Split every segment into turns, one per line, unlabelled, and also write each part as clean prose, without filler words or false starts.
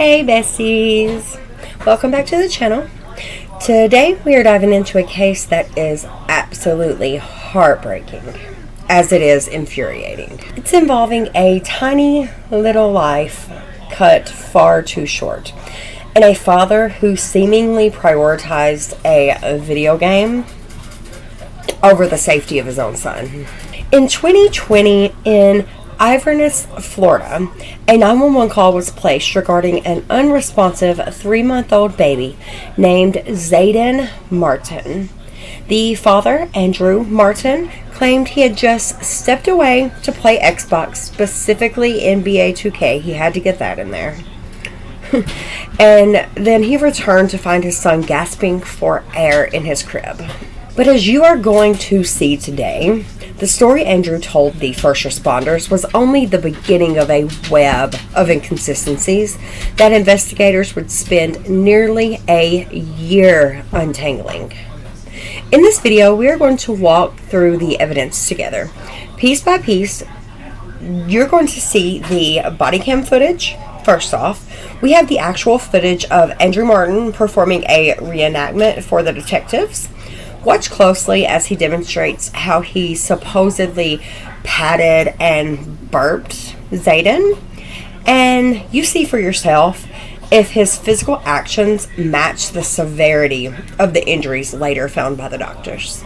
Hey besties, welcome back to the channel. Today we are diving into a case that is absolutely heartbreaking, as it is infuriating. It's involving a tiny little life cut far too short, and a father who seemingly prioritized a video game over the safety of his own son. In 2020, in Inverness, Florida, a 911 call was placed regarding an unresponsive 3-month-old baby named Zaden Martin. The father, Andrew Martin, claimed he had just stepped away to play Xbox, specifically NBA 2K. He had to get that in there. And then he returned to find his son gasping for air in his crib. But as you are going to see today, the story Andrew told the first responders was only the beginning of a web of inconsistencies that investigators would spend nearly a year untangling. In this video, we are going to walk through the evidence together. Piece by piece, you're going to see the body cam footage. First off, we have the actual footage of Andrew Martin performing a reenactment for the detectives. Watch closely as he demonstrates how he supposedly patted and burped Zaden, and you see for yourself if his physical actions match the severity of the injuries later found by the doctors.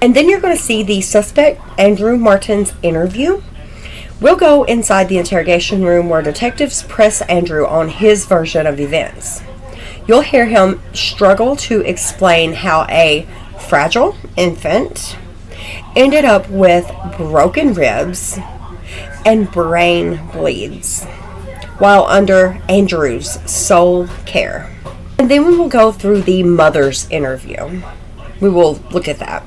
And then you're going to see the suspect, Andrew Martin's interview. We'll go inside the interrogation room where detectives press Andrew on his version of events. You'll hear him struggle to explain how a fragile infant ended up with broken ribs and brain bleeds while under Andrew's sole care. And then we will go through the mother's interview. We will look at that.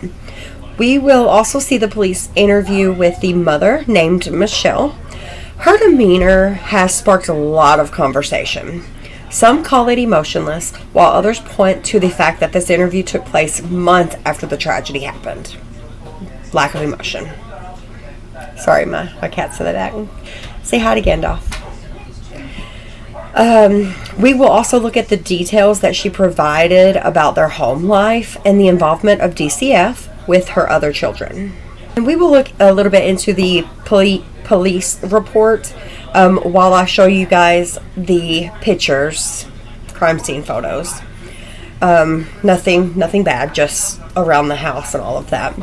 We will also see the police interview with the mother named Michelle. Her demeanor has sparked a lot of conversation. Some call it emotionless, while others point to the fact that this interview took place months after the tragedy happened. Lack of emotion. Sorry, my cat's in the back. Say hi to Gandalf. We will also look at the details that she provided about their home life and the involvement of DCF with her other children. And we will look a little bit into the police report while I show you guys the pictures, crime scene photos. Nothing bad, just around the house and all of that.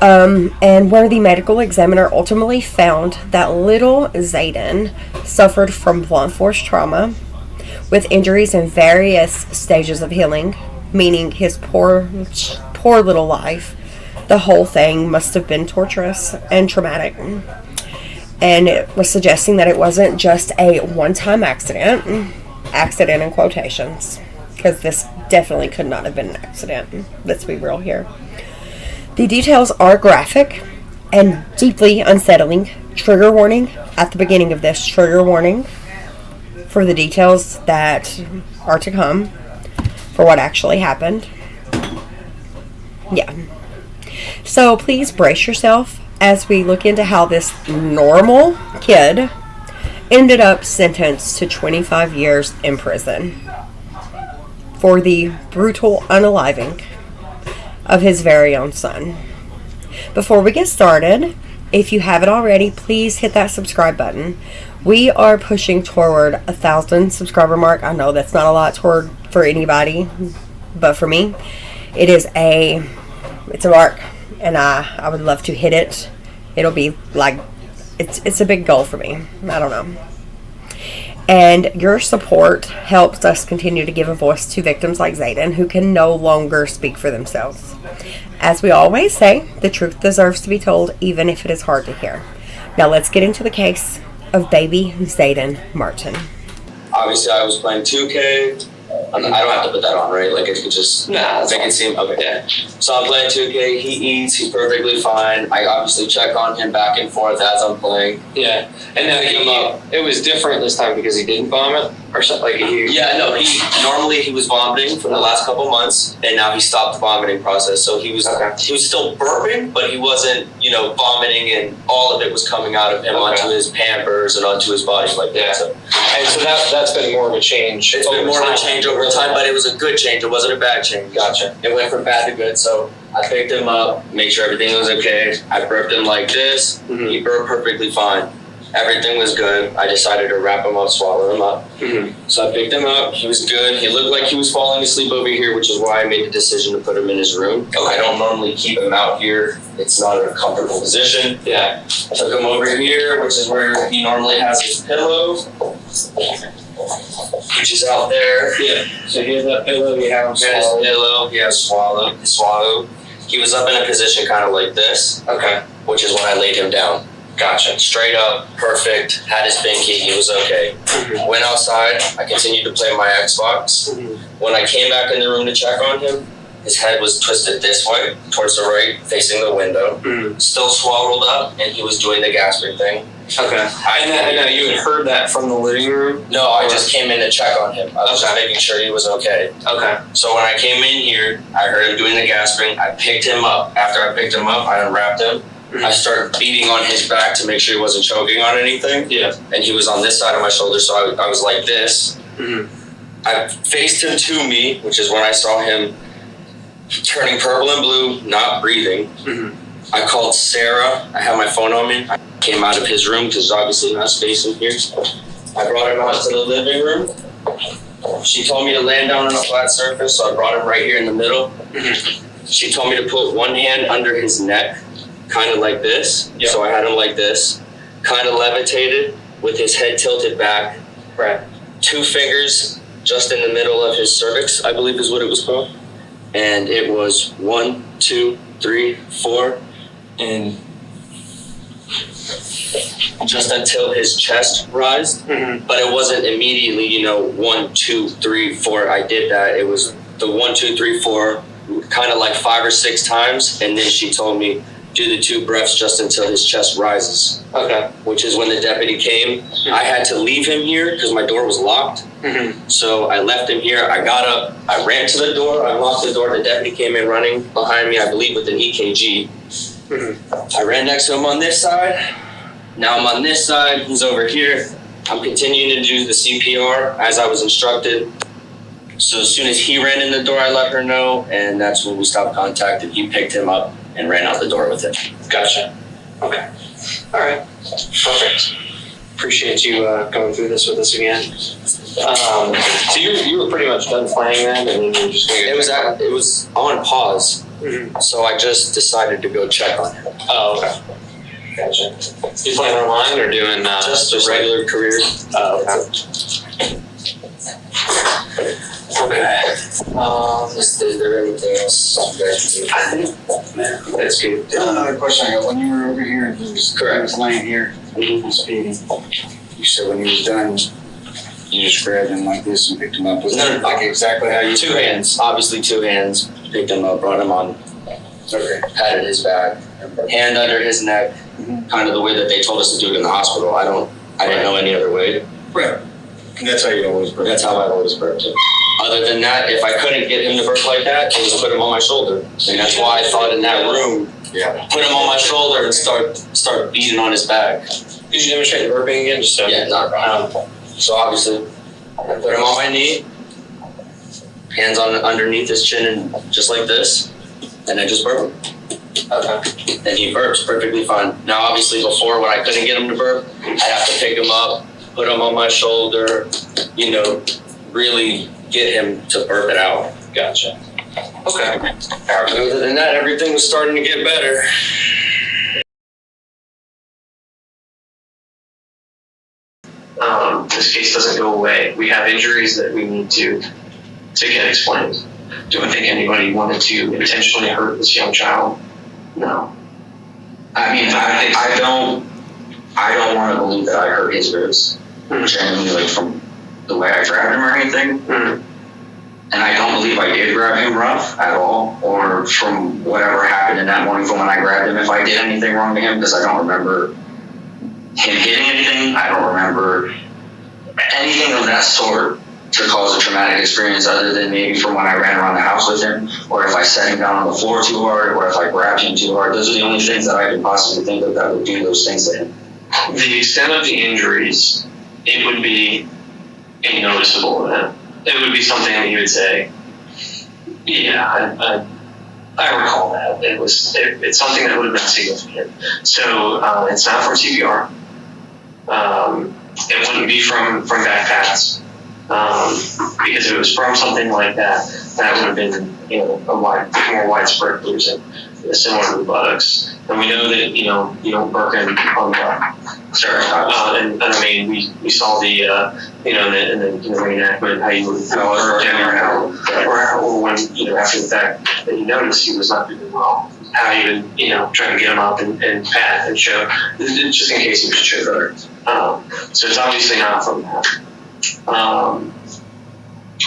And where the medical examiner ultimately found that little Zaden suffered from blunt force trauma with injuries in various stages of healing, meaning his poor little life. The whole thing must have been torturous and traumatic. And it was suggesting that it wasn't just a one-time accident in quotations, because this definitely could not have been an accident. Let's be real here. The details are graphic and deeply unsettling. Trigger warning at the beginning of this. Trigger warning for the details that are to come, for what actually happened. Yeah. So please brace yourself as we look into how this normal kid ended up sentenced to 25 years in prison for the brutal unaliving of his very own son. Before we get started, if you haven't already, please hit that subscribe button. We are pushing toward 1,000 subscriber mark. I know that's not a lot for anybody, but for me, it's a mark. And I would love to hit it. It'll be like, it's a big goal for me. I don't know. And your support helps us continue to give a voice to victims like Zaden, who can no longer speak for themselves. As we always say, the truth deserves to be told, even if it is hard to hear. Now let's get into the case of baby Zaden Martin.
Obviously, I was playing 2K. I don't have to put that on, right? Like, it could just make it seem, okay, yeah. So I'm playing 2K, he eats, he's perfectly fine. I obviously check on him back and forth as I'm playing.
Yeah, and then it was different this time because he didn't vomit. or something like he?
Yeah, no. Normally he was vomiting for the last couple months, and now he stopped the vomiting process. So he was still burping, but he wasn't, vomiting, and all of it was coming out of him onto his Pampers and onto his body like that. So.
And so that's been more of a change.
It's been more of a change over time, but it was a good change. It wasn't a bad change.
Gotcha.
It went from bad to good. So I picked him up, made sure everything was okay. I burped him like this. Mm-hmm. He burped perfectly fine. Everything was good. I decided to wrap him up, swallow him up. Mm-hmm. So I picked him up. He was good. He looked like he was falling asleep over here, which is why I made the decision to put him in his room. I don't normally keep him out here. It's not a comfortable position. Yeah. I took him over here, which is where he normally has his pillow, which is out there.
Yeah. So he has that pillow. You have him swallowed.
His pillow. He has swallowed. He was up in a position kind of like this. Okay. Which is when I laid him down. Gotcha. Straight up, perfect, had his binky, he was okay. Mm-hmm. Went outside, I continued to play my Xbox. Mm-hmm. When I came back in the room to check on him, his head was twisted this way, towards the right, facing the window. Mm-hmm. Still swallowed up, and he was doing the gasping thing. Okay.
I know you had heard that from the living room?
No, I just came in to check on him. I was just making sure he was okay. Okay. So when I came in here, I heard him doing the gasping. I picked him up. After I picked him up, I unwrapped him. Mm-hmm. I started beating on his back to make sure he wasn't choking on anything. Yeah. And he was on this side of my shoulder, so I was like this. Mm-hmm. I faced him to me, which is when I saw him turning purple and blue, not breathing. Mm-hmm. I called Sarah. I had my phone on me. I came out of his room because there's obviously not space in here. I brought him out to the living room. She told me to land down on a flat surface, so I brought him right here in the middle. Mm-hmm. She told me to put one hand under his neck, kind of like this. Yep. So I had him like this, kind of levitated with his head tilted back. Right. 2 fingers just in the middle of his cervix, I believe is what it was called. And it was 1, 2, 3, 4, and just until his chest rised. Mm-hmm. But it wasn't immediately, 1, 2, 3, 4. I did that. It was the 1, 2, 3, 4, kind of like 5 or 6 times. And then she told me, do the 2 breaths just until his chest rises. Okay. Which is when the deputy came. Mm-hmm. I had to leave him here because my door was locked. Mm-hmm. So I left him here. I got up. I ran to the door. I locked the door. The deputy came in running behind me, I believe, with an EKG. Mm-hmm. I ran next to him on this side. Now I'm on this side. He's over here. I'm continuing to do the CPR as I was instructed. So as soon as he ran in the door, I let her know, and that's when we stopped contact, and he picked hm up and ran out the door with him. Gotcha. Okay. All right. Perfect.
Appreciate you going through this with us again. So you were pretty much done playing then, and then you were just going to
It was on pause, mm-hmm. So I just decided to go check on him. Oh, okay.
Gotcha. You playing online or doing
just a regular career?
Oh, okay. Okay.
Is there anything else you guys can do?
I think that's good.
Another question I got. When you were over here and he was laying here,
mm-hmm.
speeding, you said when he was done, you just grabbed him like this and picked him up. Was that like exactly how you
2 hands. Obviously 2 hands. Picked him up, brought him on. Okay. Patted his back. Hand under his neck. Mm-hmm. Kind of the way that they told us to do it in the hospital. I didn't know any other way.
Right. That's how you always burp.
That's how I always burped him. Other than that, if I couldn't get him to burp like that, I would put him on my shoulder. And that's why I thought in that room, put him on my shoulder and start beating on his back.
Did you demonstrate the burping again? Just so
not so obviously, I put him on my knee, hands on underneath his chin, and just like this, and I just burp him. Okay. And he burps perfectly fine. Now, obviously, before when I couldn't get him to burp, I'd have to pick him up, put him on my shoulder, really get him to burp it out.
Gotcha. Okay.
Other than that, everything was starting to get better.
This case doesn't go away. We have injuries that we need to get explained. Do I think anybody wanted to intentionally hurt this young child? No.
I mean, I don't want to believe that I hurt his ribs.
Mm-hmm.
Genuinely, like from the way I grabbed him or anything. Mm-hmm. And I don't believe I did grab him rough at all, or from whatever happened in that morning from when I grabbed him, if I did anything wrong to him, because I don't remember him hitting anything. I don't remember anything of that sort to cause a traumatic experience other than maybe from when I ran around the house with him, or if I set him down on the floor too hard, or if I grabbed him too hard. Those are the only things that I can possibly think of that would do those things to him.
The extent of the injuries, it would be a noticeable event. It would be something that you would say, yeah, I recall that. It's something that would have been significant. So it's not from CPR. It wouldn't be from backpats. Because if it was from something like that, that would have been, a more widespread bruising, similar to the buttocks. And we know that, you don't work on the butt.
Sure.
And I mean, we saw the, in the reenactment, how you would throw down or when, after the fact that you noticed he was not doing well, how you would, try to get him up and pat and show, just in case he was triggered. So it's obviously not from that.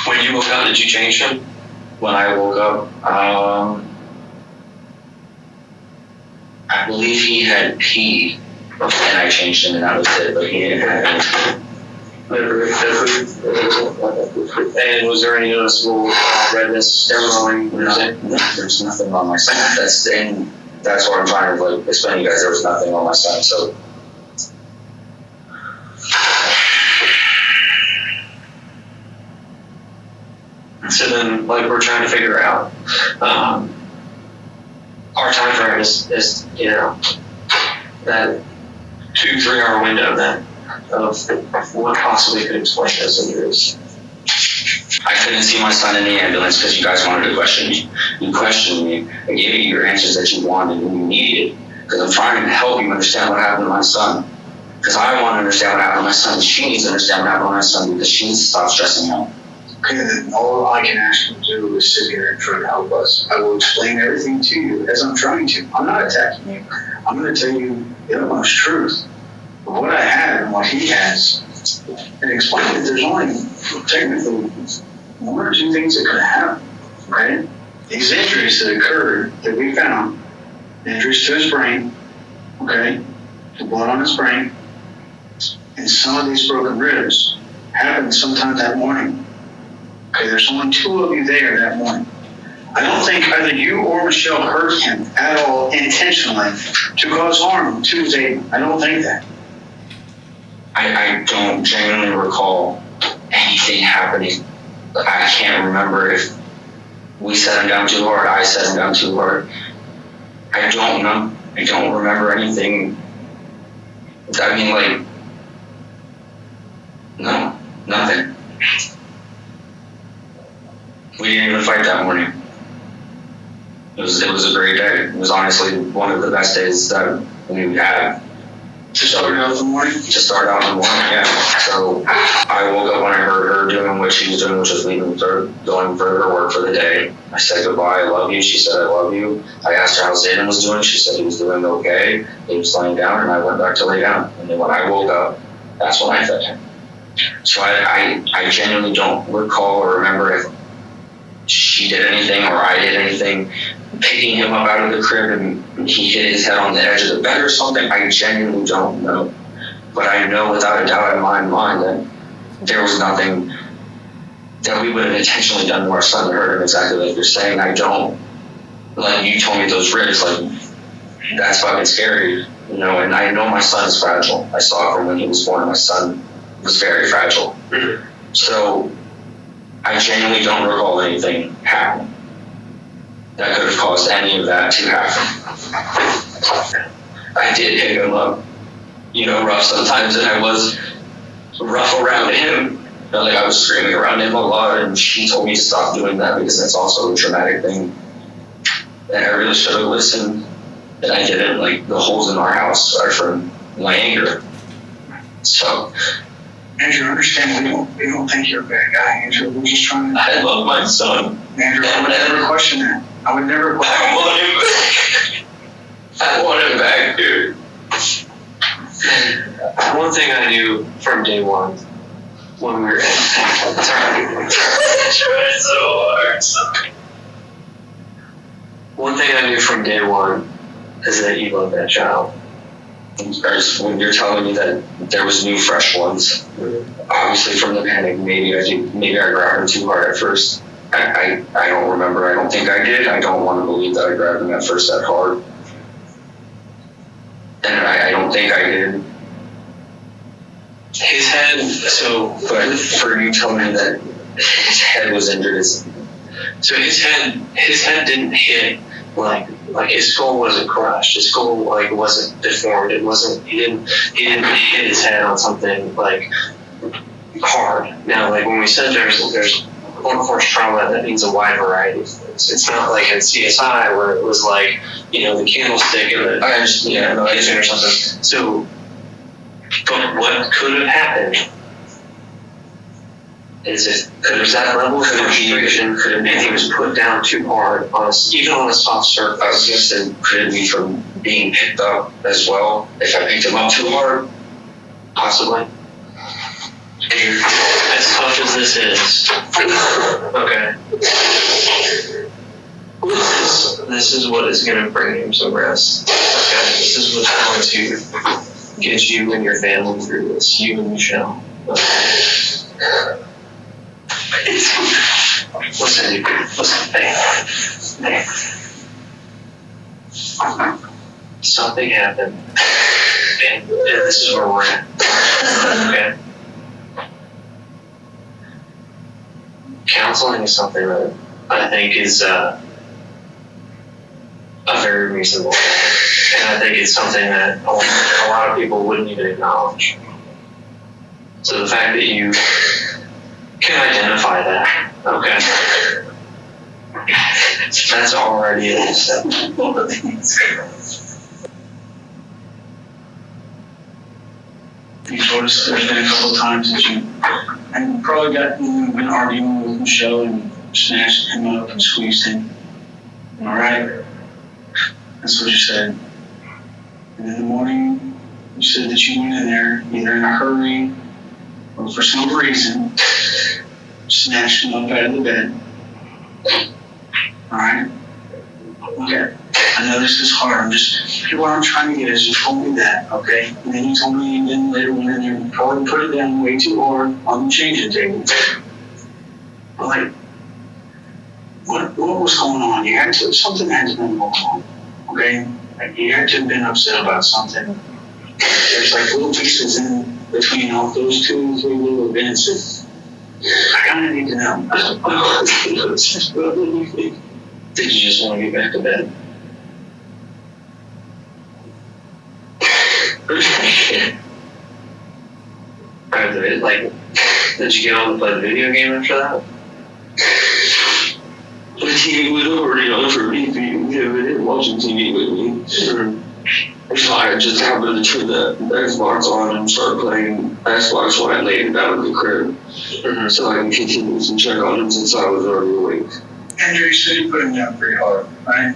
When you woke up, did you change him?
When I woke up, I believe he had peed, and I changed him, and that was it. But he didn't have anything.
And was there any noticeable redness, swelling?
No, there's nothing on my son. That's what I'm trying to explain to you guys. There was nothing on my son. So.
So then, we're trying to figure out, our time frame is that 2-3 hour window then of what possibly could explain those injuries.
I couldn't see my son in the ambulance because you guys wanted to question me. You questioned me. I gave you your answers that you wanted and you needed because I'm trying to help you understand what happened to my son. Because I want to understand what happened to my son. She needs to understand what happened to my son because she needs to stop stressing out.
Okay, then all I can ask you to do is sit here and try to help us. I will explain everything to you as I'm trying to. I'm not attacking you. I'm going to tell you the utmost truth of what I have and what he has, and explain that there's only technically one or two things that could happen, right? These injuries that occurred that we found, injuries to his brain, okay, the blood on his brain, and some of these broken ribs happened sometime that morning. Okay, there's only 2 of you there that morning. I don't think either you or Michelle hurt him at all intentionally to cause harm to Zaden. I don't think that.
I don't genuinely recall anything happening. I can't remember if we set him down too hard, I set him down too hard. I don't know. I don't remember anything. I mean, no, nothing. We didn't even fight that morning. It was a great day. It was honestly one of the best days that we had.
To start out in the morning?
To start out in the morning, yeah. So I woke up when I heard her doing what she was doing, which was leaving for going for her work for the day. I said goodbye, I love you. She said I love you. I asked her how Zaden was doing. She said he was doing okay. He was laying down, and I went back to lay down. And then when I woke up, that's when I fed him. So I genuinely don't recall or remember if she did anything or I did anything, picking him up out of the crib and he hit his head on the edge of the bed or something. I genuinely don't know. But I know without a doubt in my mind that there was nothing that we would have intentionally done to our son to hurt him, exactly like you're saying. I don't, you told me those ribs, that's fucking scary, and I know my son's fragile. I saw it from when he was born. My son was very fragile. So I genuinely don't recall anything happening that could have caused any of that to happen. I did hit him up, rough sometimes, and I was rough around him. I was screaming around him a lot, and she told me to stop doing that because that's also a traumatic thing. And I really should have listened, and I didn't. The holes in our house are from my anger. So,
Andrew, understand, we don't think you're a bad guy, Andrew. We're just trying to...
I love my son.
Andrew, I would never question that. I would never question
that. I want him back, dude.
One thing I knew from day one, when we were in... Sorry.
Trying so hard.
One thing I knew from day one is that you love that child.
when you're telling me that there was new fresh ones, obviously from the panic, maybe I grabbed him too hard at first. I don't remember. I don't think I did. I don't want to believe that I grabbed him at first that hard. And I don't think I did.
His head,
But for you telling me that his head was injured,
so his head didn't hit like his skull wasn't crushed. His skull wasn't deformed. It wasn't. He didn't hit his head on something hard. Now, when we said there's blunt force trauma, that means a wide variety of things. It's not like in CSI where it was the candlestick and the kitchen or something. So, but what could have happened is could have that level of frustration, and he was put down too hard even on a soft surface.
I was just saying, could it be from being picked up as well? If I picked him up too hard,
possibly. As tough as this is, okay. This is what is going to bring him some rest. Okay, this is what's going to get you and your family through this. You and Michelle. Okay. Listen, hey. Something happened, and this is where we're at. Okay. Counseling is something that I think is a very reasonable thing. And I think it's something that a lot of people wouldn't even acknowledge. So the fact that you can identify that, okay, that's already a step.
You noticed there's been a couple of times that you probably been arguing with Michelle and snatched him up and squeezed him. Am I right? That's what you said. And in the morning, you said that you went in there either in a hurry or for some reason snatched him up out of the bed. Alright? Okay. I know this is hard. What I'm trying to get is you told me that, okay? And then you told me, and then later went in there and probably put it down way too hard on the changing table. But what was going on? Something had to have been going on, okay? You had to have been upset about something. There's little pieces in between all those 2 or 3 little events that I kind of need to know.
Did you just want to get back to bed? Did you get on to play the video game after that?
the TV was already on for me. We were watching TV with me. So I just happened to turn the Xbox on and start playing Xbox when I laid him down in the crib. So I can continue to check on him since I was already awake.
Andrew, you said you put him down pretty hard, right?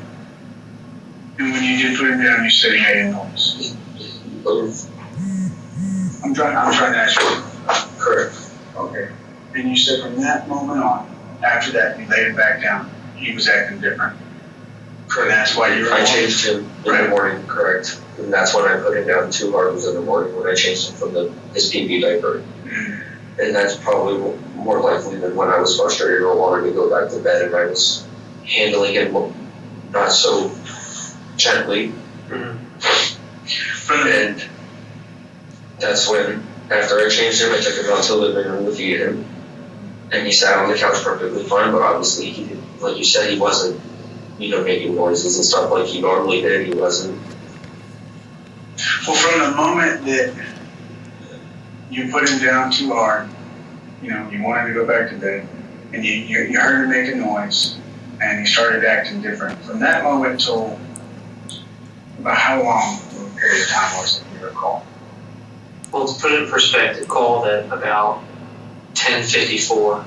And when you did put him down, you said he made a noise. I'm trying to ask you.
Correct.
Okay. And you said from that moment on, after that, you laid him back down, he was acting different.
Correct.
And that's why you were.
I changed him in the morning, correct. And that's when I put him down too hard, was in the morning when I changed him from his PB diaper. And that's probably more likely than when I was frustrated or wanted to go back to bed and I was handling him not so gently. And that's when, after I changed him, I took him out to the living room to feed him. And he sat on the couch perfectly fine, but obviously he didn't, like you said, he wasn't, making noises and stuff like he normally did. He wasn't.
Well, from the moment that you put him down too hard, you wanted to go back to bed, and you heard him make a noise, and he started acting different. From that moment till about how long of a period of time was it you recall?
Well, to put it in perspective, called at about 10:54.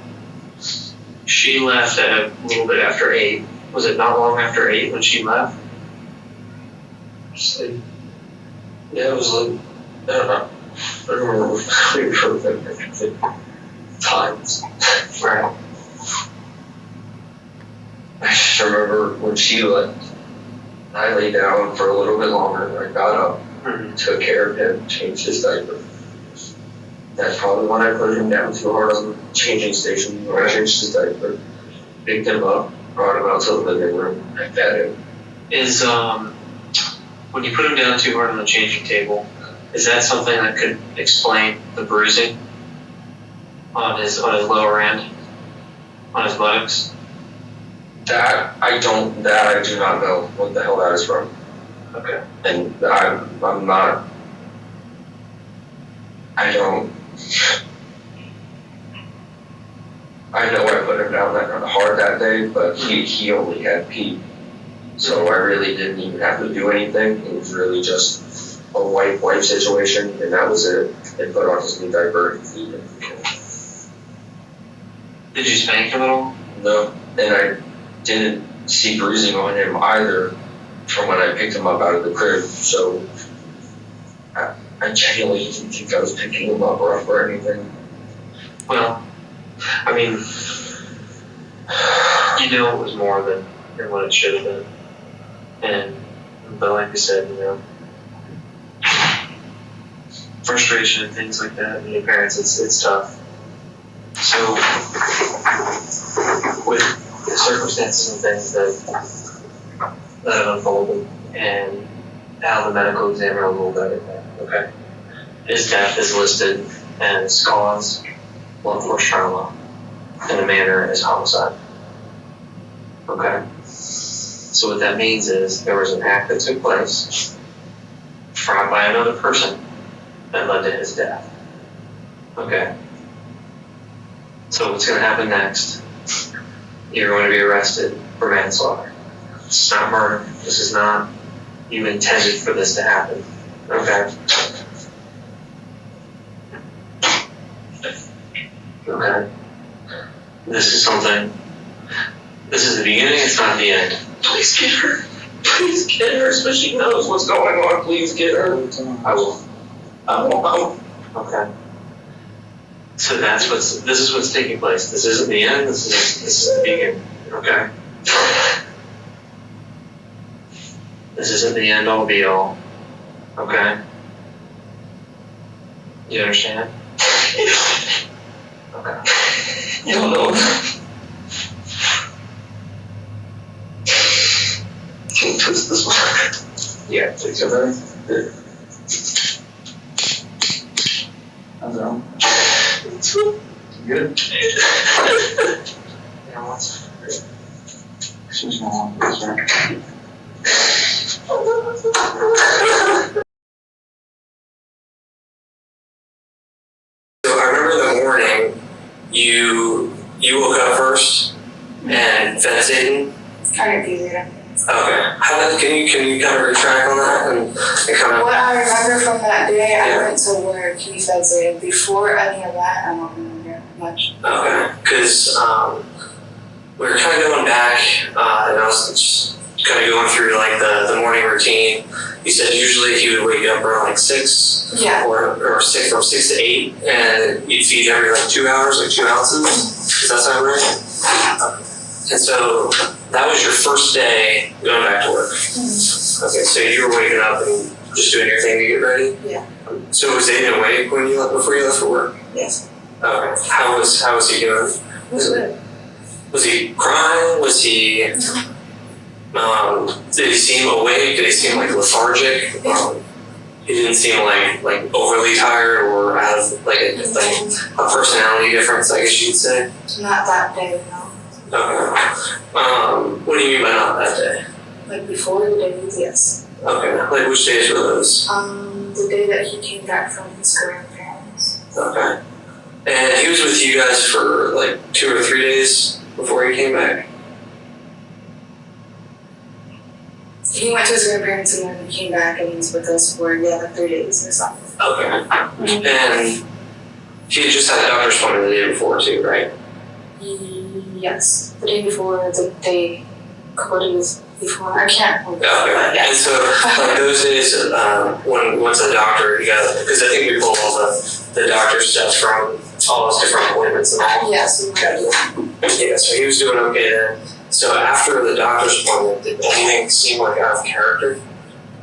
She left at a little bit after 8. Was it not long after 8 when she left?
Yeah, it was like, I don't know. I don't remember times.
Right.
I just remember when she left, I lay down for a little bit longer and I got up
took care of him, changed his diaper. That's probably when I put him down too hard on the changing station, when I changed his diaper, picked him up, brought him out to the living room, and fed him. Is, when you put him down too hard on the changing table, is that something that could explain the bruising on his lower end, on his buttocks? That I do not know what the hell that is from. Okay. And I'm not. I don't. I know I put him down that hard that day, but he only had pee. So I really didn't even have to do anything. It was really just a wipe situation, and that was it. And put on his new diaper and feed him. Did you spank him at all? No, and I didn't see bruising on him either from when I picked him up out of the crib. So I genuinely didn't think I was picking him up rough or anything. Well, I mean, you know, it was more than what it should have been. But like I said, you know, frustration and things like that, and your parents, it's tough. So, with the circumstances and things that have unfolded, and how the medical examiner will look at it, okay? His death is listed as cause blunt force trauma, and the manner is homicide. Okay? So what that means is there was an act that took place by another person that led to his death. Okay? So what's going to happen next? You're going to be arrested for manslaughter. It's not murder. This is not you intended for this to happen. Okay? Okay? This is the beginning, it's not the end. Please get her. Please get her so she knows what's going on. Please get her. I will. Okay. So this is what's taking place. This isn't the end, this is the beginning. Okay? This isn't the end all be all. Okay? You understand? Okay. You don't know. Can you twist this one? Yeah, take your time. How's it on? Good? Yeah, what's she's not on this, right? So I remember the morning you woke up first and fed Zaden.
I didn't do that.
Okay. Can you kind of retract on that and kind of?
What I remember from that day, I went to work. He fed Zaden. Before any of that, I don't remember much.
Okay, because we were kind of going back, and I was just kind of going through like the morning routine. You said usually he would wake up around like 6,
Yeah.
or 6 from 6 to 8, and you'd feed every like 2 hours, like 2 ounces. Does that sound right? Okay. And so that was your first day going back to work.
Mm-hmm.
Okay, so you were waking up and just doing your thing to get ready.
Yeah.
So was Zaden awake when before you left for work?
Yes.
Okay. How was he doing?
Was good.
Was he crying? Was he? Did he seem awake? Did he seem like lethargic? He didn't seem like overly tired or out of like a personality difference, I guess you'd say.
Not that day, no.
Okay. What do you mean by not that day?
Like before the days, yes.
Okay. Like which days were those?
The day that he came back from his grandparents.
Okay. And he was with you guys for like 2 or 3 days before he came back?
He went to his grandparents and then he came back and he was with us for like 3 days or something.
Okay. And he had just had a doctor's appointment the day before too, right?
Yes. The day before, the day, a couple days before. I can't remember.
Okay.
Yeah.
And so like those days when once the doctor, because I think we pulled all the doctor stuff from all those different appointments and all.
Yes.
Yeah, so he was doing okay then. So after the doctor's appointment, did anything seem like out of character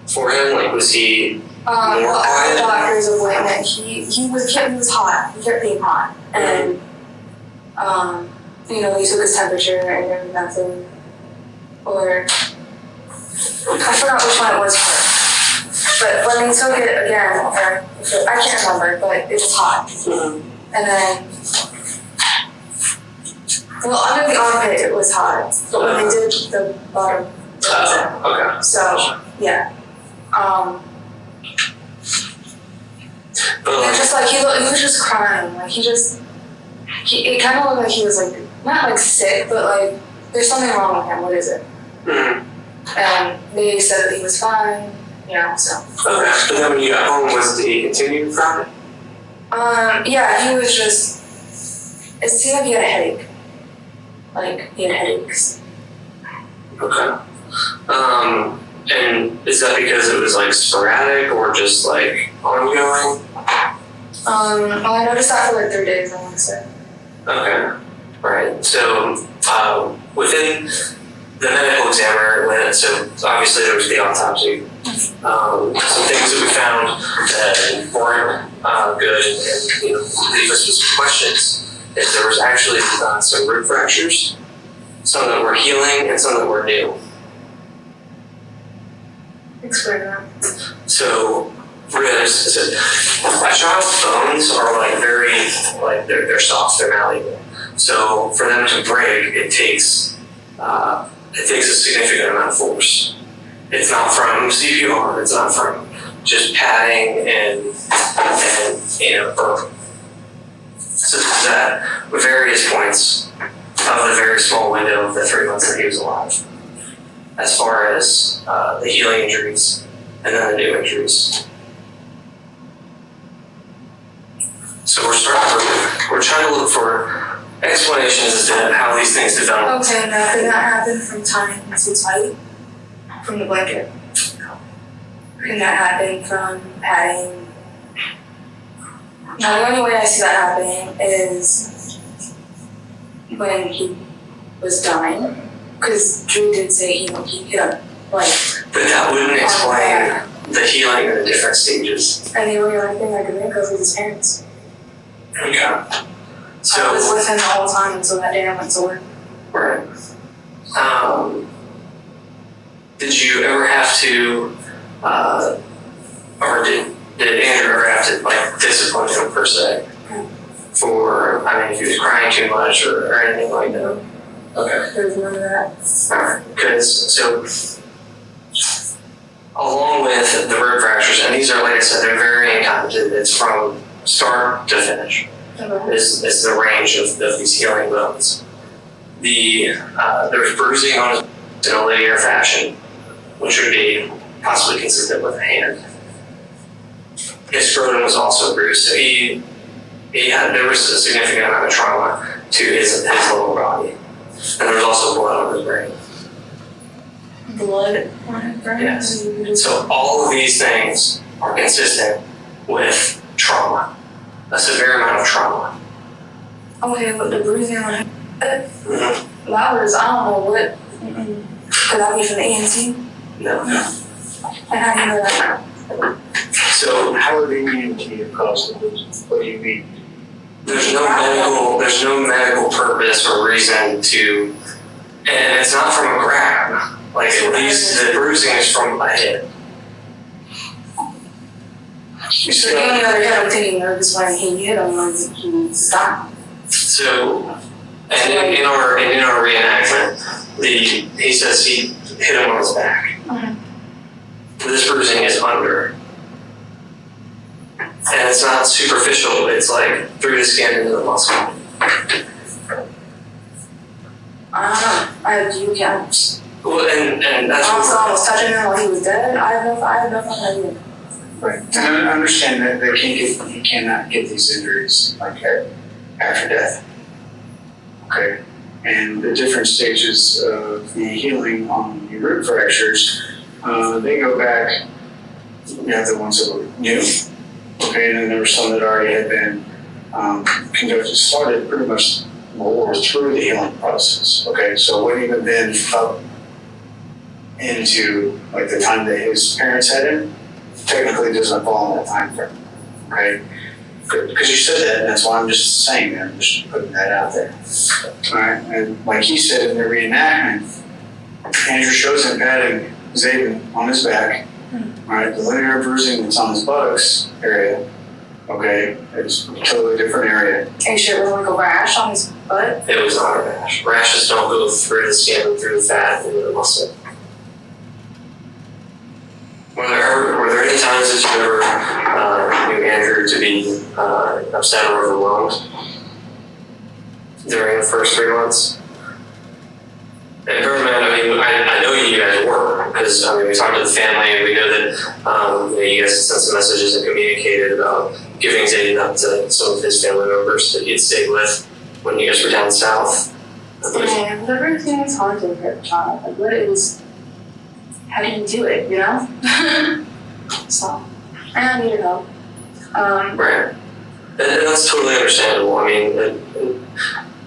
for him? Like was he
Well, at the doctor's appointment, he was hot. He kept being hot, and he took his temperature and there was nothing. Or I forgot which one it was for. But when he took it again, I can't remember, but it was hot. And then, well, under the armpit it was hot, but when they did the bottom, it wasn't.
Okay.
So yeah.
But
just like he was just crying, like it kind of looked like he was like not like sick, but like there's something wrong with him. What is it? And they said that he was fine, so.
Okay, but then when you got home, did he continue crying?
Yeah, he was just. It seemed like he had a headache. Like he had headaches.
Okay. And is that because it was like sporadic or just like ongoing?
Well, I noticed that for like 3 days, I want to say.
Okay. Right. So, within the medical examiner, so obviously there was the autopsy. Some things that we found that weren't good and leave us with some questions is there was actually some rib fractures, some that were healing and some that were new.
Explain that.
So ribs, a child's bones are they're soft, they're malleable. So for them to break, it takes a significant amount of force. It's not from CPR, it's not from just padding and burp. So this is at various points of the very small window of the 3 months that he was alive, as far as the healing injuries and then the new injuries. So we're trying to look for explanations as to how these things develop.
Okay, now could that happen from tying too tight from the blanket? Can that happen from padding? Now the only way I see that happening is when he was dying, because Drew did say he hit him like.
But that wouldn't explain the healing in the different stages.
And the only other thing I could think of was his parents.
Okay. So
I was with him the whole time until that day I went to work.
Right. Did you ever have to, or did Andrew ever have to discipline him per se? For, if he was crying too much or anything like that? Okay.
There's none of that.
Alright, because along with the rib fractures, and these are, like I said, they're very incompetent. It's from start to finish. Is the range of these healing bones. There's bruising on his in a linear fashion, which would be possibly consistent with a hand. His scrotum was also bruised, so there was a significant amount of trauma to his lower body, and there was also blood on his brain.
Blood on his brain?
Yes. So all of these things are consistent with trauma. A severe amount of trauma.
Okay, but the bruising on his head, that was, I don't know what, could that be from the ENT?
No.
And how do you know that?
So
How are they needing to cause the bruising? What do you mean?
there's no medical purpose or reason to, and it's not from a grab. The bruising is from a hit.
So the only other head I'm thinking of is when he hit him when he stopped.
So, and in our reenactment, he says he hit him on his back. This bruising is under, and it's not superficial. It's like through the skin into the muscle.
I don't know. You can't.
Well, and that's
I was touching him while he was dead. I have no fun idea.
Right. And I understand that you cannot get these injuries after death. Okay. And the different stages of the healing on the rib fractures, they go back. You have the ones that were new. Okay, and then there were some that already had been started pretty much more through the healing process. Okay, so it wouldn't even been up into the time that his parents had him. technically doesn't fall in that time frame, okay? Because you said that, and that's why I'm just saying that. I'm just putting that out there. All right, and like he said in the reenactment, Andrew shows him patting Zaden on his back. All right, the linear bruising that's on his buttocks area, okay, it's a totally different area.
Are you sure it wasn't like a rash on his butt?
It was not a rash. Rashes don't go through the skin, through the fat, into the muscle. Were there any times that you ever knew Andrew to be upset or overwhelmed during the first 3 months? And Herman, I know you guys were, because we talked to the family and we know that you guys sent some messages and communicated about giving Zaden up to some of his family members that you'd stayed with when you guys were down south.
Yeah, everything is hard to hurt a child. Like, what it was, how do you do it, you know? So, I needed help.
Right. And that's totally understandable. I mean,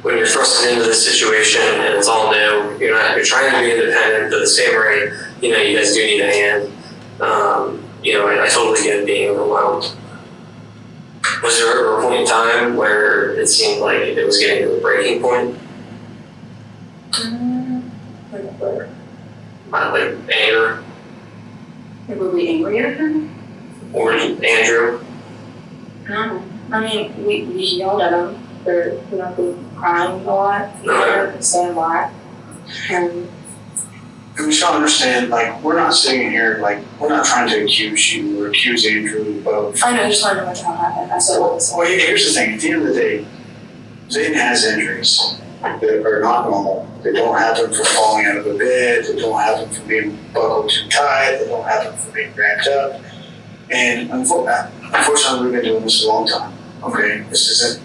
when you're thrusted into this situation and it's all new, you're trying to be independent, but at the same rate, you guys do need a hand. I totally get being overwhelmed. Was there ever a point in time where it seemed like it was getting to the breaking point? Like anger?
Were we angry at him?
Or Andrew?
No. I mean, we yelled at him for, crying a lot. We didn't understand why. And
we should understand, like, we're not sitting here, like, we're not trying to accuse you or accuse Andrew of.
I know, I just wanted to know what happened. That's what it was.
Well, here's the thing. At the end of the day, Zaden has injuries that are not normal. They don't have them from falling out of a bed. They don't have them from being buckled too tight. They don't have them from being ramped up. And unfortunately, we've been doing this a long time. Okay, this isn't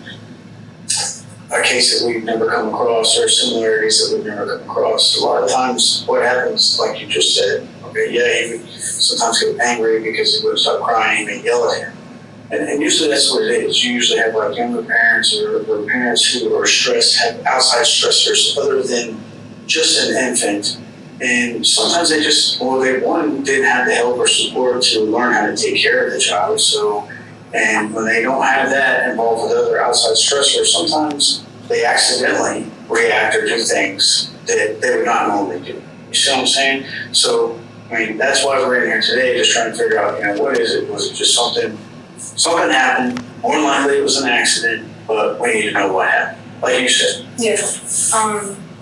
a case that we've never come across or similarities that we've never come across. A lot of times, what happens, like you just said, okay, yeah, he would sometimes get angry because he would start crying and yell at him. And usually that's what it is. You usually have like younger parents or parents who are stressed, have outside stressors other than just an infant. And sometimes they didn't have the help or support to learn how to take care of the child. So, and when they don't have that involved with other outside stressors, sometimes they accidentally react or do things that they would not normally do. You see what I'm saying? So, that's why we're in here today, just trying to figure out, what is it? Was it just something happened? More than likely it was an accident, but we need to know what happened. Like you said.
Yeah.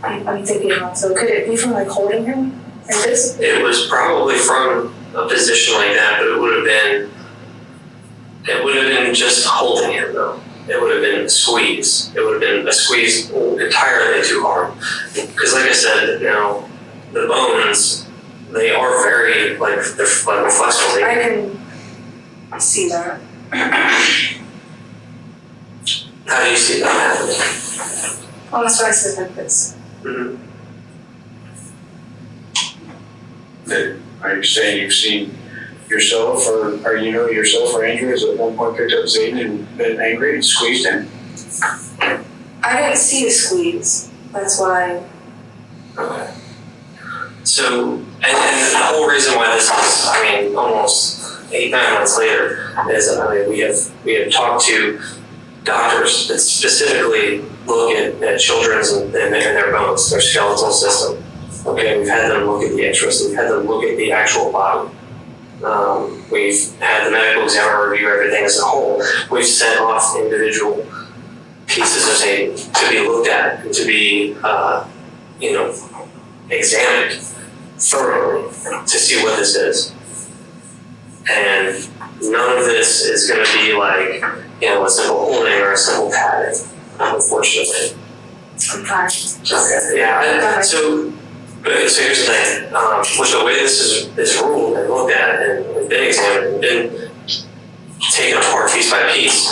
I'm thinking also, could it be from like holding him like this?
It was probably from a position like that, but it would have been just holding him though. It would have been a squeeze. It would have been a squeeze entirely too hard. Because like I said, the bones, they are very, they're flexible.
I can see that.
How do you see that happening?
Well, that's why I said like this.
Mm-hmm.
Are you saying you've seen yourself, or yourself or Andrew has at one point picked up Zaden and been angry and squeezed him?
I didn't see a squeeze. That's why.
Okay. So, and the whole reason why this is, almost 8-9 months later, is we have talked to doctors that specifically look at children's and their bones, their skeletal system. Okay, we've had them look at the x-rays, we've had them look at the actual body. We've had the medical examiner review everything as a whole. We've sent off individual pieces of tape to be looked at and to be, examined thoroughly to see what this is. And none of this is going to be like, a simple holding or a simple patting, unfortunately.
I'm fine.
Okay, yeah. So here's the thing. With the way this is ruled and looked at and been examined and been taken apart piece by piece,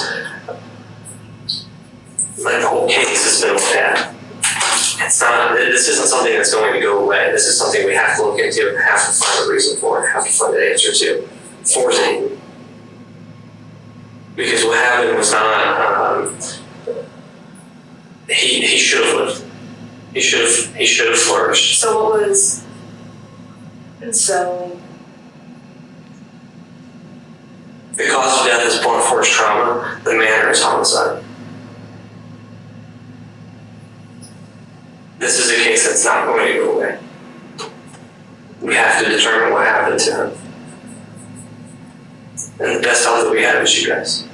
like the whole case has been looked at. This isn't something that's going to go away. This is something we have to look into and have to find a reason for and have to find an answer to for Zaden. Because what happened was not, he should have lived. He should have flourished.
So what was, so
The cause of death is blunt force trauma. The manner is homicide. This is a case that's not going to go away. We have to determine what happened to him. And the best help that we have is you guys.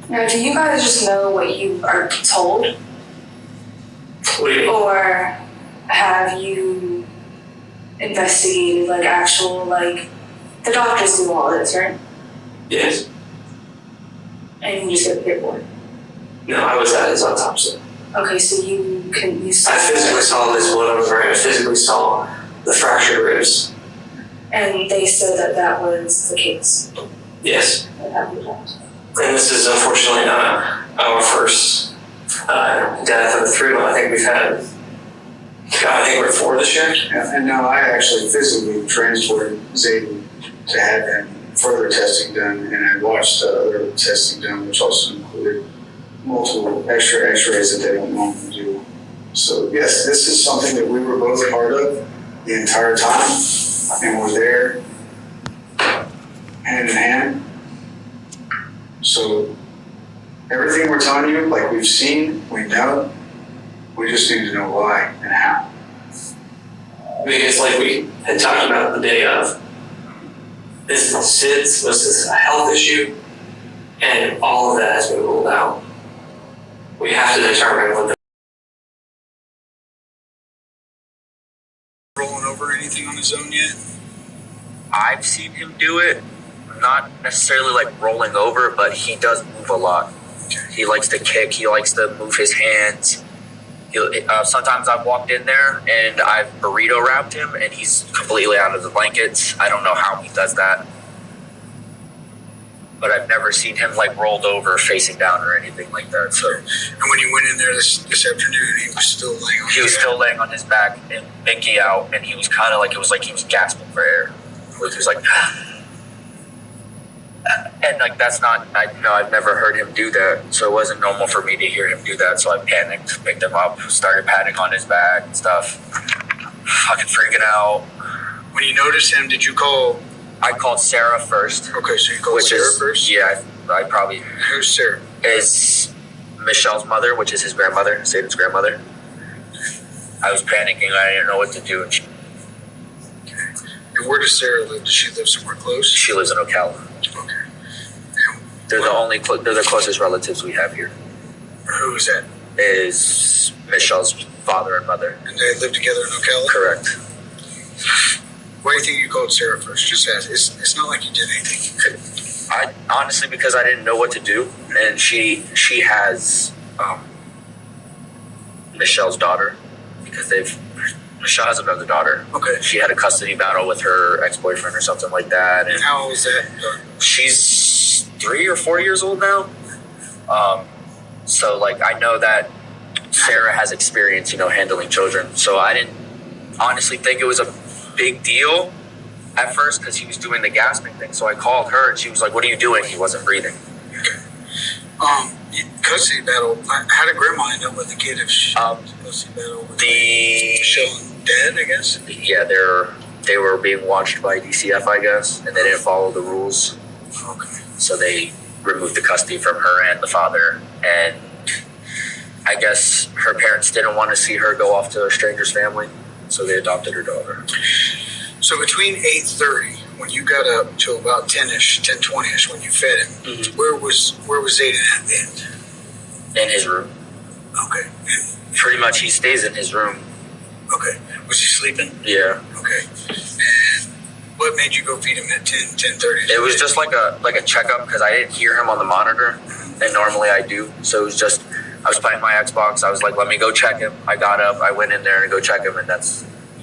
Now, do you guys just know what you are told?
What do you mean?
Or have you investigated, like, actual, like, the doctors do all this, right?
Yes.
And you just get paid for it?
No, I was at his autopsy.
Okay, so you saw
I physically saw this blood on his brain. I physically saw the fractured ribs.
and they said that that was the case.
Yes.
That happened.
And this is unfortunately not our first death of the 3 month. I think we've had, I think we're at 4 this year.
Yeah, and no, I actually physically transported Zaden to have him further testing done, and I watched other testing done, which also included multiple extra x-rays that they don't normally do. So yes, this is something that we were both part of the entire time, and we're there hand in hand. So everything we're telling you, like we've seen, we know, we just need to know why and how.
Because like we had talked about the day of, this was this a health issue, and all of that has been ruled out. We have to determine what the
Rolling over anything on his own yet?
I've seen him do it, not necessarily like rolling over, but he does move a lot. He likes to kick, he likes to move his hands. Sometimes I've walked in there and I've burrito wrapped him and he's completely out of the blankets. I don't know how he does that. But I've never seen him like rolled over facing down or anything like that. So,
And when you went in there this afternoon, he was still laying on
he was still laying on his back and binky out, and he was kind of like, it was like he was gasping for air. He was like, and like that's not, I've never heard him do that, so it wasn't normal for me to hear him do that. So I panicked, picked him up, started patting on his back and stuff, fucking freaking out.
When you noticed him, did you call?
I called Sarah first.
Okay, so you called Sarah first?
Yeah, I probably.
Who's Sarah?
Is Michelle's mother, which is his grandmother, Zaden's grandmother. I was panicking. I didn't know what to do. And
And where does Sarah live? Does she live somewhere close?
she lives in Ocala.
Okay.
They're the closest relatives we have here.
Who is that?
Is Michelle's father and mother.
And they live together in Ocala?
Correct.
Why do you think you called Sarah first? Just ask. It's not like you did anything.
I honestly, because I didn't know what to do, and she has Michelle's daughter, because Michelle has another daughter.
Okay.
She had a custody battle with her ex-boyfriend or something like that,
And
and
how old is that?
she's 3 or 4 years old now. So like I know that Sarah has experience, handling children. So I didn't honestly think it was a big deal at first because he was doing the gasping thing. So I called her and she was like, "What are you doing?" He wasn't breathing.
Okay. Custody battle. How did Grandma end up with the kid if she custody battle with Michelle and Dad, I guess?
Yeah, they were being watched by DCF, I guess, and they didn't follow the rules.
Okay.
So they removed the custody from her and the father. And I guess her parents didn't want to see her go off to a stranger's family, so they adopted her daughter.
So between 8:30, when you got up to about 10-ish, 10:20-ish, when you fed him,
Mm-hmm.
where was Zaden at then?
In his room.
Okay.
Pretty much he stays in his room.
Okay. Was he sleeping?
Yeah.
Okay. And what made you go feed him at 10:30?
It was just like a checkup because I didn't hear him on the monitor, and normally I do. So it was just, I was playing my Xbox. I was like, let me go check him. I got up, I went in there to go check him, and he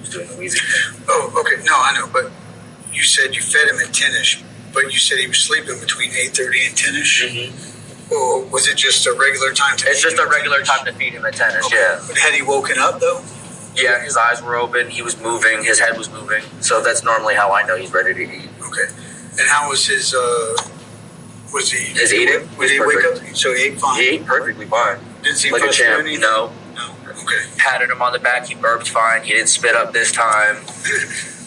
was doing the wheezing thing.
Oh, okay. No, I know, but you said you fed him at 10-ish, but you said he was sleeping between 8:30 and 10-ish?
Mm-hmm.
Or was it just a regular time to
It's
feed
just
him
a
at
regular
10-ish?
time to feed him at 10ish,
Okay.
yeah.
But had he woken up, though?
Yeah, his eyes were open, he was moving, his head was moving. So that's normally how I know he's ready to eat.
Okay. And how was his, was he...
His eating?
Did he wake up? So he ate fine?
He ate perfectly fine.
Didn't seem
Like a
frustrated or
champ.
anything?
No.
No? Okay.
Patted him on the back, he burped fine, he didn't spit up this time,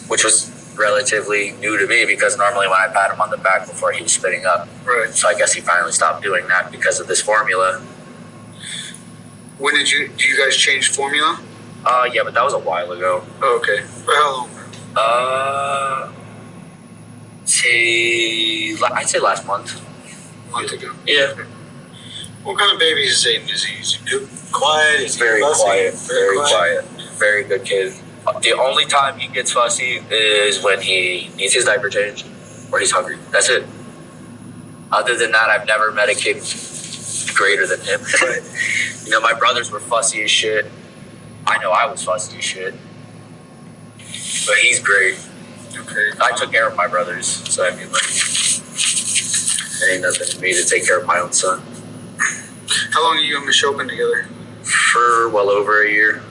which was relatively new to me because normally when I pat him on the back before he was spitting up.
Right.
So I guess he finally stopped doing that because of this formula.
When do you guys change formula?
Yeah, but that was a while ago.
Oh, okay. For how long?
I'd say last month.
A month ago.
Yeah.
What kind of baby is Zaden? Is he good, quiet? Is he
Very
fussy?
quiet. Very quiet. Very good kid. The only time he gets fussy is when he needs his diaper changed or he's hungry. That's it. Other than that, I've never met a kid greater than him. You know, my brothers were fussy as shit. I know I was fussy as shit. But he's great.
Okay.
I took care of my brothers, so I mean, like, it ain't nothing to me to take care of my own son.
How long are you and Michelle been together?
For well over a year.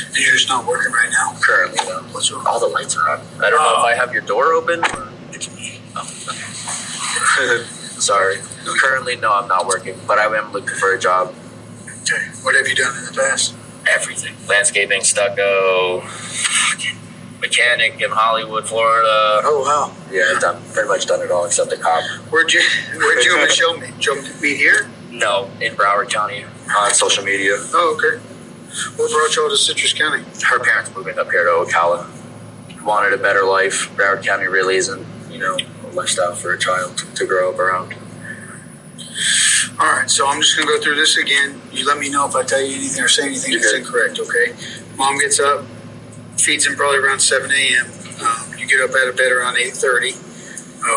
And you're just not working right now?
Currently, though.
What's wrong?
All the lights are on. I don't know if I have your door open or it's me. Oh, sorry. Currently, no, I'm not working, but I am looking for a job.
Okay. What have you done in the past?
Everything. Landscaping, stucco, mechanic in Hollywood, Florida.
Oh, wow.
Yeah, I've done, pretty much done it all except the cop.
Where'd you and Michelle meet? Did you meet here?
No, in Broward County on social media.
Oh, okay. What brought y'all to Citrus County?
Her parents moving up here to Ocala. Wanted a better life. Broward County really isn't, you know, a lifestyle for a child to grow up around.
All right, so I'm just going to go through this again. You let me know if I tell you anything or say anything that's incorrect, okay? Mom gets up, feeds him probably around 7 a.m. You get up out of bed around 8:30.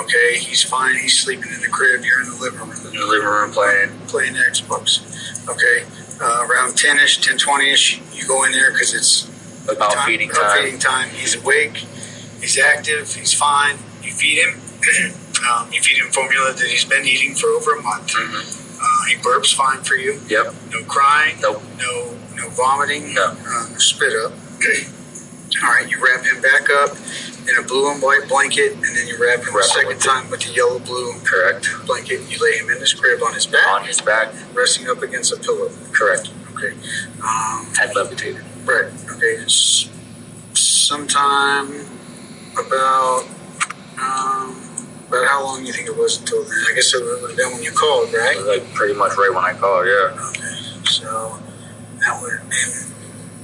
Okay, he's fine. He's sleeping in the crib. You're in the living room.
In the living room
playing Xbox. Okay, around 10-ish, 10:20-ish, you go in there because it's
about feeding time.
Feeding time. He's awake. He's active. He's fine. You feed him. You feed him formula that he's been eating for over a month.
Mm-hmm.
He burps fine for you.
Yep.
No crying.
Nope.
No vomiting.
No.
No spit up. All right, you wrap him back up in a blue and white blanket, and then you wrap him a second time with the yellow blue blanket. You lay him in this crib on his back.
On his back.
Resting up against a pillow.
Correct.
Okay.
Head levitated.
Right. Okay. It's sometime about how long do you think it was until then? I guess it would have been when you called, right?
Like pretty much right when I called, yeah.
Okay. So that would have been.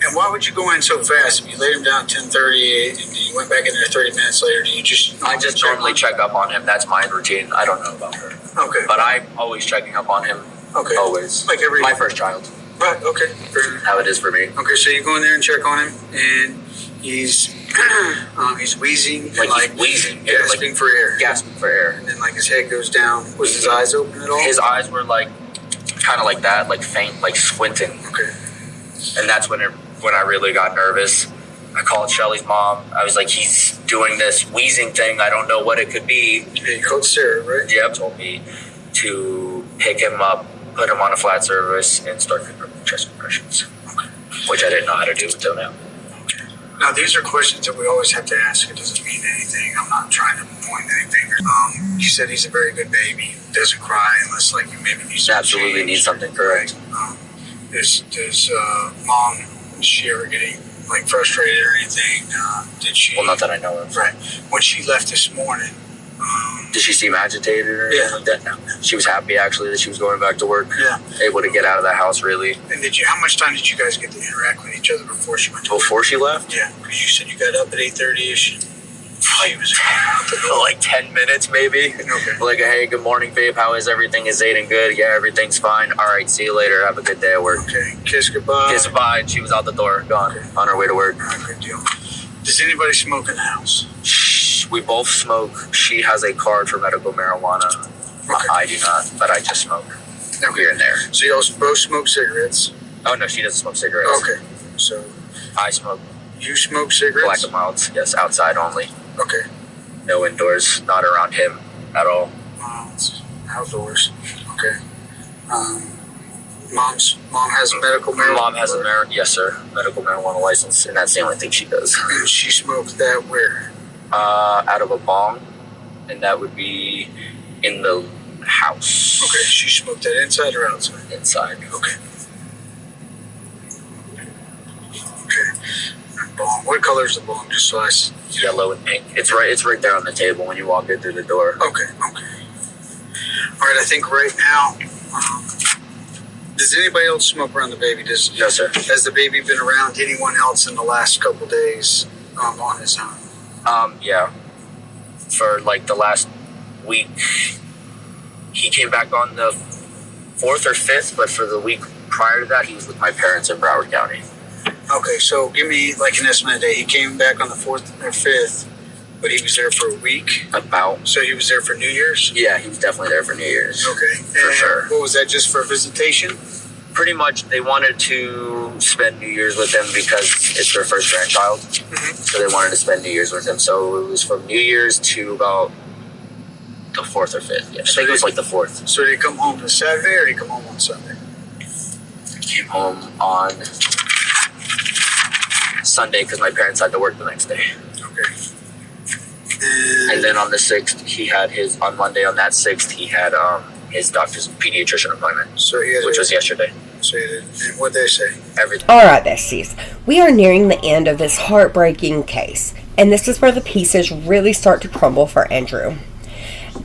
And why would you go in so fast? If you laid him down at 10:30 and you went back in there 30 minutes later, do you just...
I just normally check up on him. That's my routine. I don't know about her.
Okay.
But I'm always checking up on him.
Okay.
Always.
Like every...
My first child.
Right, okay. Fair.
How it is for me.
Okay, so you go in there and check on him, and he's wheezing.
Like he's wheezing.
Gasping for air.
Gasping for air.
And then like his head goes down. Was his eyes open at all?
His eyes were like, kind of like that, like faint, like squinting.
Okay.
And that's when I really got nervous. I called Shelly's mom. I was like, he's doing this wheezing thing. I don't know what it could be.
Yeah, you called Sarah, right?
Jeb told me to pick him up, put him on a flat surface, and start chest compressions, which I didn't know how to do until now.
Okay. Now, these are questions that we always have to ask. It doesn't mean anything. I'm not trying to point any fingers. You said he's a very good baby. Doesn't cry unless, like, maybe needs
absolutely needs something correct.
Does mom, is she ever getting like frustrated or anything? Did she?
Well, not that I know of.
Right. When she left this morning,
did she seem agitated or anything like that? No. She was happy actually that she was going back to work.
Yeah.
Able to get out of the house really.
And how much time did you guys get to interact with each other before she went to
Before she left?
Yeah, because you said you got up at 8:30ish. She was out the door.
Like 10 minutes maybe.
Okay.
Like, hey, good morning, babe. How is everything? Is Zaden good? Yeah, everything's fine. All right, see you later. Have a good day at work.
Okay. Kiss goodbye.
Kiss goodbye. And she was out the door, gone, on her way to work.
All right, good deal. Does anybody smoke in the house?
We both smoke. She has a card for medical marijuana.
Okay.
I do not, but I just smoke here and there.
So y'all both smoke cigarettes?
Oh, no, she doesn't smoke cigarettes.
Okay. So
I smoke
you smoke cigarettes?
black and milds. Yes, outside only.
Okay.
No indoors. Not around him at all.
It's outdoors. Okay. Mom has a medical marijuana.
Mom has a yes, sir, medical marijuana license, and that's the only thing she does.
And she smokes that where?
Out of a bong, and that would be in the house.
Okay, she smoked that inside or outside?
Inside.
Okay. Okay. bong? What color is the bong? Just so I see.
Yellow and pink. It's right there on the table when you walk in through the door.
Okay. All right, I think right now, does anybody else smoke around the baby?
No, sir.
Has the baby been around anyone else in the last couple days on his own?
Yeah. For like the last week, he came back on the 4th or 5th, but for the week prior to that, he was with my parents in Broward County.
Okay, so give me like an estimate day. He came back on the 4th or 5th, but he was there for a week?
About.
So he was there for New Year's?
Yeah, he was definitely there for New Year's.
Okay.
For sure.
What was that, just for a visitation?
Pretty much, they wanted to spend New Year's with him because it's their first grandchild.
Mm-hmm.
So they wanted to spend New Year's with him. So it was from New Year's to about the 4th or 5th. Yeah, I think it was like the 4th.
So did he come home on Saturday or did he come home on Sunday?
Came home on Sunday because my parents had to work the next day.
Okay.
And then on the 6th, on Monday on that 6th, he had his doctor's pediatrician appointment,
So he had
which was yesterday.
So and what'd they say?
Everything.
All right, besties. We are nearing the end of this heartbreaking case, and this is where the pieces really start to crumble for Andrew.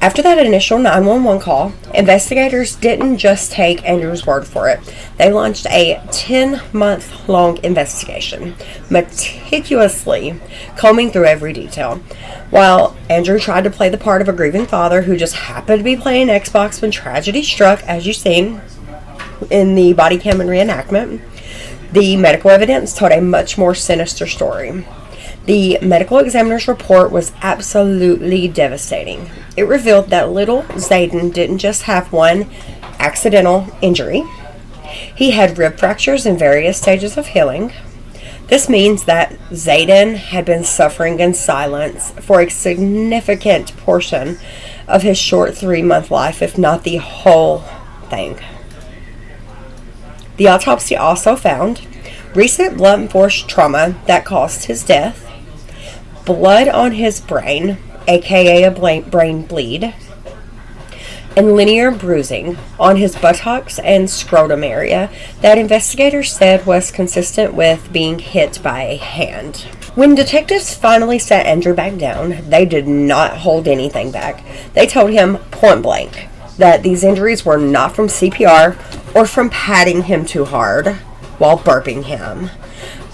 After that initial 911 call, investigators didn't just take Andrew's word for it. They launched a 10-month-long investigation, meticulously combing through every detail. While Andrew tried to play the part of a grieving father who just happened to be playing Xbox when tragedy struck, as you've seen in the body cam and reenactment, the medical evidence told a much more sinister story. The medical examiner's report was absolutely devastating. It revealed that little Zaden didn't just have one accidental injury. He had rib fractures in various stages of healing. This means that Zaden had been suffering in silence for a significant portion of his short 3-month life, if not the whole thing. The autopsy also found recent blunt force trauma that caused his death, blood on his brain, aka a brain bleed, and linear bruising on his buttocks and scrotum area that investigators said was consistent with being hit by a hand. When detectives finally sat Andrew back down, they did not hold anything back. They told him point blank that these injuries were not from CPR or from patting him too hard while burping him.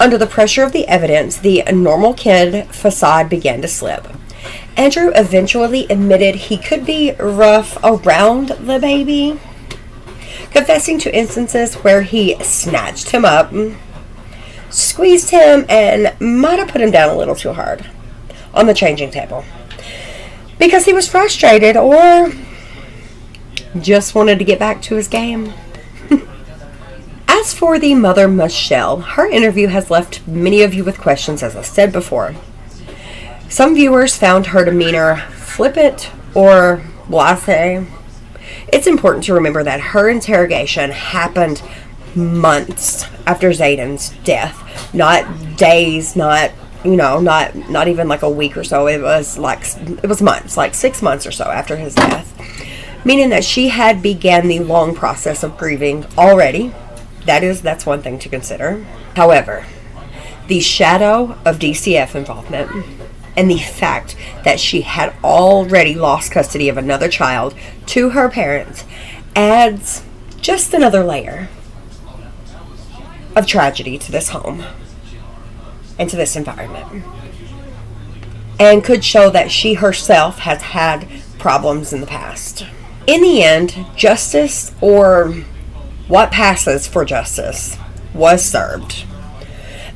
Under the pressure of the evidence, the normal kid facade began to slip. Andrew eventually admitted he could be rough around the baby, confessing to instances where he snatched him up, squeezed him, and might have put him down a little too hard on the changing table because he was frustrated or just wanted to get back to his game. As for the mother, Michelle, her interview has left many of you with questions, as I said before. Some viewers found her demeanor flippant or blasé. It's important to remember that her interrogation happened months after Zaden's death, not days, not even like a week or so. It was months, like 6 months or so after his death, meaning that she had began the long process of grieving already. That's one thing to consider. However, the shadow of DCF involvement and the fact that she had already lost custody of another child to her parents adds just another layer of tragedy to this home and to this environment, and could show that she herself has had problems in the past. In the end, justice, or what passes for justice, was served.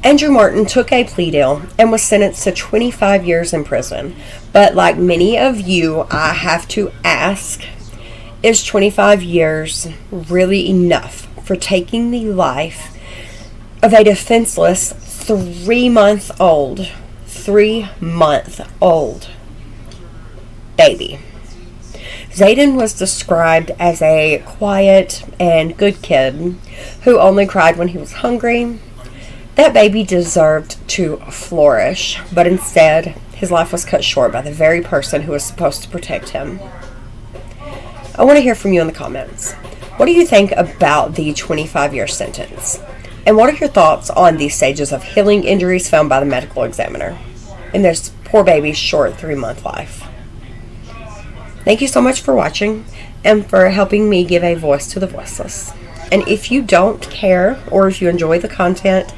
Andrew Martin took a plea deal and was sentenced to 25 years in prison. But like many of you, I have to ask, is 25 years really enough for taking the life of a defenseless 3-month-old baby? Zaden was described as a quiet and good kid who only cried when he was hungry. That baby deserved to flourish, but instead, his life was cut short by the very person who was supposed to protect him. I want to hear from you in the comments. What do you think about the 25-year sentence? And what are your thoughts on these stages of healing injuries found by the medical examiner in this poor baby's short 3-month life? Thank you so much for watching and for helping me give a voice to the voiceless. And if you don't care or if you enjoy the content,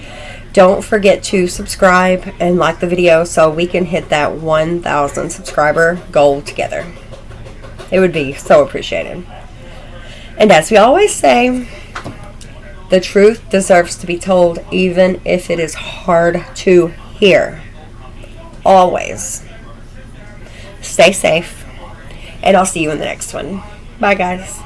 don't forget to subscribe and like the video so we can hit that 1,000 subscriber goal together. It would be so appreciated. And as we always say, the truth deserves to be told even if it is hard to hear. Always. Stay safe, and I'll see you in the next one. Bye, guys.